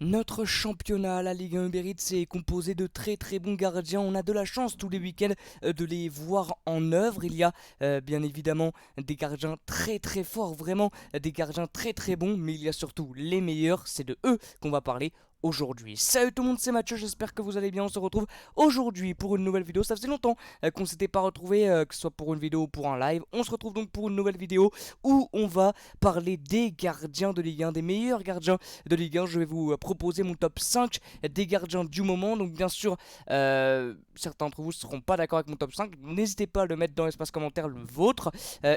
Notre championnat, la Ligue 1 Uber Eats, c'est composé de très très bons gardiens. On a de la chance tous les week-ends de les voir en œuvre. Il y a bien évidemment des gardiens très très forts, vraiment des gardiens très très bons, mais il y a surtout les meilleurs. C'est de eux qu'on va parler aujourd'hui. Salut tout le monde, c'est Mathieu, j'espère que vous allez bien. On se retrouve aujourd'hui pour une nouvelle vidéo. Ça faisait longtemps qu'on s'était pas retrouvé, que ce soit pour une vidéo ou pour un live. On se retrouve donc pour une nouvelle vidéo où on va parler des gardiens de Ligue 1, des meilleurs gardiens de Ligue 1. Je vais vous proposer mon top 5 des gardiens du moment. Donc bien sûr, certains d'entre vous ne seront pas d'accord avec mon top 5. N'hésitez pas à le mettre dans l'espace commentaire, le vôtre.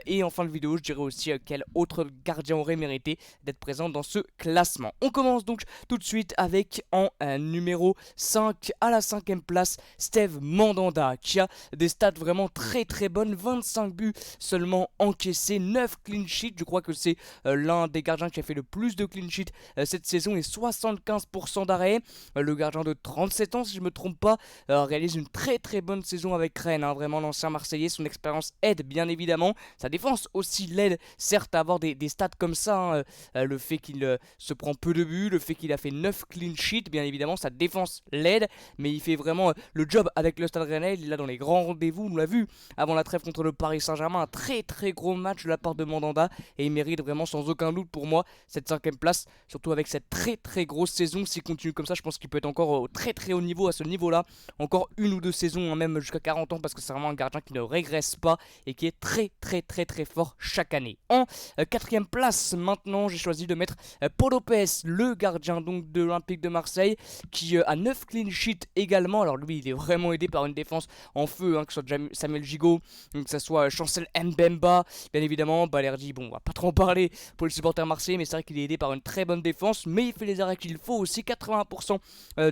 Et en fin de vidéo, je dirai aussi quel autre gardien aurait mérité d'être présent dans ce classement. On commence donc tout de suite avec en numéro 5 à la 5ème place, Steve Mandanda, qui a des stats vraiment très très bonnes. 25 buts seulement encaissés, 9 clean sheets. Je crois que c'est l'un des gardiens qui a fait le plus de clean sheets cette saison et 75% d'arrêt. Le gardien de 37 ans, si je ne me trompe pas, réalise une très très bonne saison avec Rennes. Vraiment, l'ancien Marseillais, son expérience aide bien évidemment. Sa défense aussi l'aide, certes, à avoir des stats comme ça. Le fait qu'il se prend peu de buts, le fait qu'il a fait 9 clean sheets, bien évidemment, sa défense l'aide. Mais il fait vraiment le job avec le Stade Rennais. Il est là dans les grands rendez-vous, on l'a vu avant la trêve contre le Paris Saint-Germain. Un très très gros match de la part de Mandanda. Et il mérite vraiment sans aucun doute pour moi cette 5ème place. Surtout avec cette très très grosse saison. S'il continue comme ça, je pense qu'il peut être encore au très très haut niveau à ce niveau-là. Encore une ou deux saisons, hein, même jusqu'à 40 ans, parce que c'est vraiment un gardien qui ne régresse pas et qui est très très très très fort chaque année. En 4ème place, maintenant, j'ai choisi de mettre Paul Lopez, le gardien donc de l'Olympique de Marseille, qui a 9 clean sheets également. Alors lui, il est vraiment aidé par une défense en feu, hein, que ce soit Samuel Gigot, que ce soit Chancel Mbemba, bien évidemment. Balerdi, bon, on va pas trop en parler pour les supporters marseillais, mais c'est vrai qu'il est aidé par une très bonne défense, mais il fait les arrêts qu'il faut aussi, 80%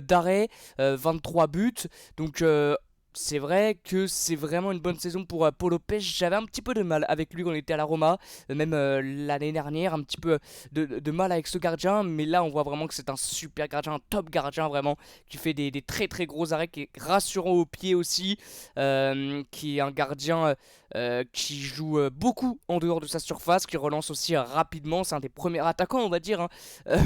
d'arrêts, 23 buts, donc c'est vrai que c'est vraiment une bonne saison pour Paul Lopez. J'avais un petit peu de mal avec lui quand on était à la Roma, même l'année dernière, un petit peu de mal avec ce gardien, mais là on voit vraiment que c'est un super gardien, un top gardien vraiment, qui fait des très très gros arrêts, qui est rassurant au pied aussi, qui est un gardien qui joue beaucoup en dehors de sa surface, qui relance aussi rapidement. C'est un des premiers attaquants, on va dire, hein,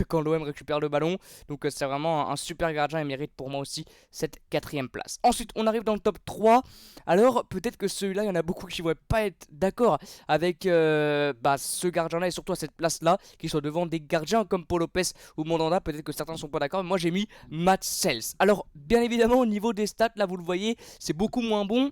quand l'OM récupère le ballon. Donc c'est vraiment un super gardien et mérite pour moi aussi cette 4ème place. Ensuite, on arrive dans le top 3. Alors peut-être que celui-là, il y en a beaucoup qui ne vont pas être d'accord avec ce gardien-là et surtout à cette place-là, qui soit devant des gardiens comme Paul Lopez ou Mandanda. Peut-être que certains ne sont pas d'accord, mais moi j'ai mis Matt Sels. Alors bien évidemment, au niveau des stats, là vous le voyez, c'est beaucoup moins bon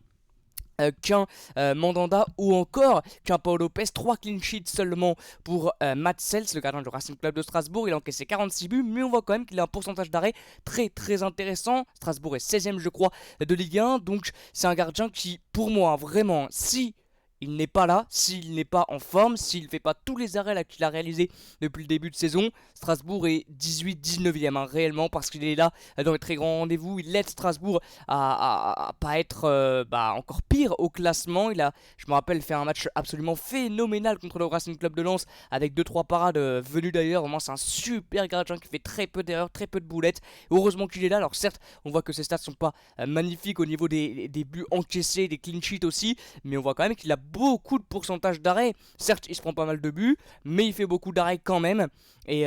qu'un Mandanda ou encore qu'un Paul Lopez. 3 clean sheets seulement pour Matt Sels, le gardien du Racing Club de Strasbourg. Il a encaissé 46 buts, mais on voit quand même qu'il a un pourcentage d'arrêt très très intéressant. Strasbourg est 16ème je crois de Ligue 1, donc c'est un gardien qui pour moi vraiment, si il n'est pas là, s'il n'est pas en forme, s'il ne fait pas tous les arrêts qu'il a réalisés depuis le début de saison, Strasbourg est 18-19ème réellement, parce qu'il est là dans les très grands rendez-vous. Il aide Strasbourg à pas être encore pire au classement. Il a, je me rappelle, fait un match absolument phénoménal contre le Racing Club de Lens avec 2-3 parades venues d'ailleurs. Vraiment, c'est un super gardien qui fait très peu d'erreurs, très peu de boulettes. Heureusement qu'il est là. Alors certes, on voit que ses stats sont pas magnifiques au niveau des buts encaissés, des clean sheets aussi, mais on voit quand même qu'il a beaucoup de pourcentage d'arrêt. Certes, il se prend pas mal de buts, mais il fait beaucoup d'arrêts quand même. Et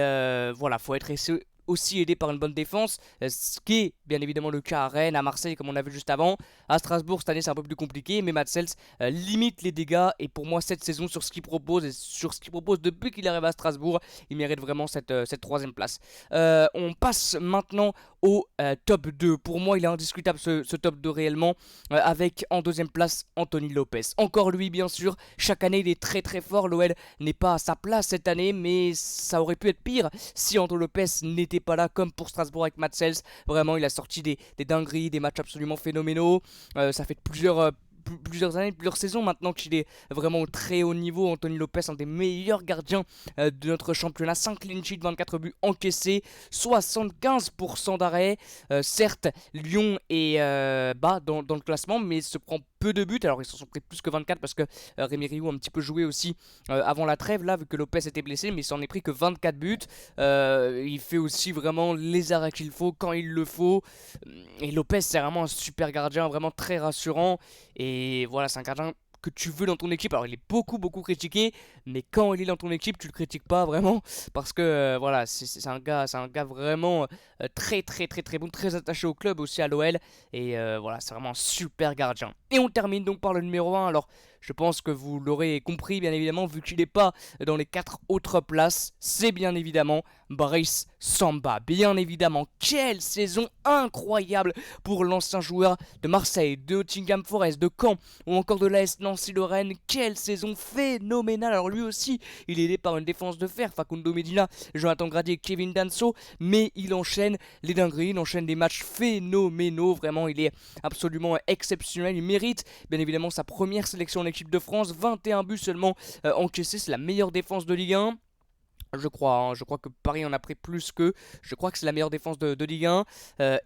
voilà, faut être aussi aidé par une bonne défense, ce qui est bien évidemment le cas à Rennes, à Marseille comme on a vu juste avant. À Strasbourg cette année c'est un peu plus compliqué, mais Matt Sels limite les dégâts, et pour moi cette saison, sur ce qu'il propose et sur ce qu'il propose depuis qu'il arrive à Strasbourg, il mérite vraiment cette 3ème place. On passe maintenant au top 2. Pour moi il est indiscutable ce top 2 réellement, avec en 2ème place Anthony Lopez. Encore lui bien sûr, chaque année il est très très fort. L'OL n'est pas à sa place cette année, mais ça aurait pu être pire si Anthony Lopez n'était pas là, comme pour Strasbourg avec Matt Sels. Vraiment il a sorti des dingueries, des matchs absolument phénoménaux. Ça fait plusieurs années, plusieurs saisons maintenant qu'il est vraiment au très haut niveau. Anthony Lopez, un des meilleurs gardiens de notre championnat. 5 clean sheets, 24 buts encaissés, 75% d'arrêt. Certes, Lyon est bas dans le classement, mais se prend peu de buts. Alors ils s'en sont pris plus que 24 parce que Rémi Riou a un petit peu joué aussi avant la trêve là, vu que Lopez était blessé, mais il s'en est pris que 24 buts. Il fait aussi vraiment les arrêts qu'il faut quand il le faut. Et Lopez c'est vraiment un super gardien, vraiment très rassurant. Et voilà, c'est un gardien que tu veux dans ton équipe. Alors il est beaucoup critiqué, mais quand il est dans ton équipe, tu le critiques pas vraiment parce que voilà, c'est un gars vraiment très bon, très attaché au club aussi à l'OL et voilà, c'est vraiment un super gardien. Et on termine donc par le numéro 1. Alors je pense que vous l'aurez compris bien évidemment vu qu'il n'est pas dans les 4 autres places, c'est bien évidemment Brice Samba. Bien évidemment, quelle saison incroyable pour l'ancien joueur de Marseille, de Nottingham Forest, de Caen ou encore de l'AS Nancy-Lorraine. Quelle saison phénoménale. Alors lui aussi, il est aidé par une défense de fer, Facundo Medina, Jonathan Grady et Kevin Danso, mais il enchaîne les dingueries, il enchaîne des matchs phénoménaux. Vraiment, il est absolument exceptionnel. Il mérite bien évidemment sa première sélection en équipe de France. 21 buts seulement encaissés, c'est la meilleure défense de Ligue 1. Je crois que Paris en a pris plus que. Je crois que c'est la meilleure défense de Ligue 1.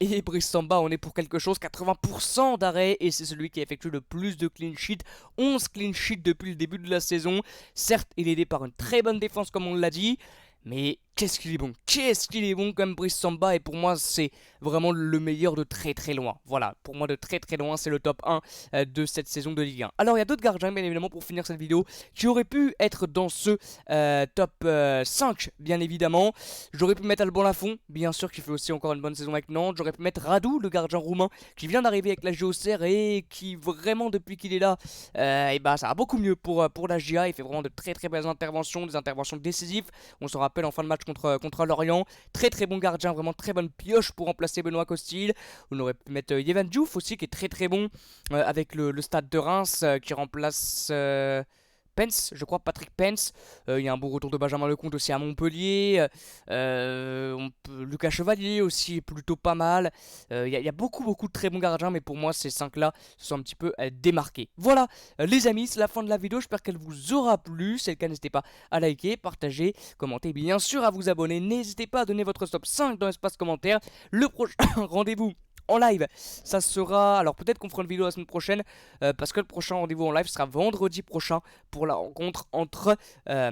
Et Brice Samba, on est pour quelque chose. 80% d'arrêt. Et c'est celui qui effectue le plus de clean sheet. 11 clean sheets depuis le début de la saison. Certes, il est aidé par une très bonne défense, comme on l'a dit. Mais qu'est-ce qu'il est bon. Qu'est-ce qu'il est bon comme Brice Samba. Et pour moi, c'est vraiment le meilleur de très loin. Voilà, pour moi de très loin, c'est le top 1 de cette saison de Ligue 1. Alors, il y a d'autres gardiens, bien évidemment, pour finir cette vidéo, qui auraient pu être dans ce top 5, bien évidemment. J'aurais pu mettre Alban Lafont, bien sûr, qui fait aussi encore une bonne saison avec Nantes. J'aurais pu mettre Radu, le gardien roumain, qui vient d'arriver avec la JOCR et qui, vraiment, depuis qu'il est là, et bah, ça va beaucoup mieux pour la GIA. Il fait vraiment de très belles interventions, des interventions décisives. On se rappelle en fin de match contre Lorient. Très bon gardien, vraiment très bonne pioche pour remplacer Benoît Costil. On aurait pu mettre Yvan Diouf aussi, qui est très bon avec le Stade de Reims, qui remplace Pence, je crois, Patrick Pence. Il y a un bon retour de Benjamin Lecomte aussi à Montpellier. Lucas Chevalier aussi est plutôt pas mal. Il y a beaucoup de très bons gardiens, mais pour moi, ces 5-là se sont un petit peu démarqués. Voilà, les amis, c'est la fin de la vidéo. J'espère qu'elle vous aura plu. Si c'est le cas, n'hésitez pas à liker, partager, commenter, bien sûr, à vous abonner. N'hésitez pas à donner votre top 5 dans l'espace commentaire. Le prochain rendez-vous en live, ça sera, alors peut-être qu'on fera une vidéo la semaine prochaine, parce que le prochain rendez-vous en live sera vendredi prochain pour la rencontre entre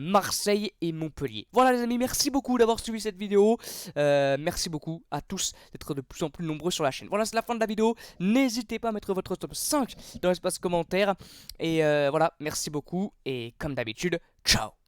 Marseille et Montpellier. Voilà les amis, merci beaucoup d'avoir suivi cette vidéo, merci beaucoup à tous d'être de plus en plus nombreux sur la chaîne. Voilà, c'est la fin de la vidéo, n'hésitez pas à mettre votre top 5 dans l'espace commentaire, et voilà, merci beaucoup, et comme d'habitude, ciao.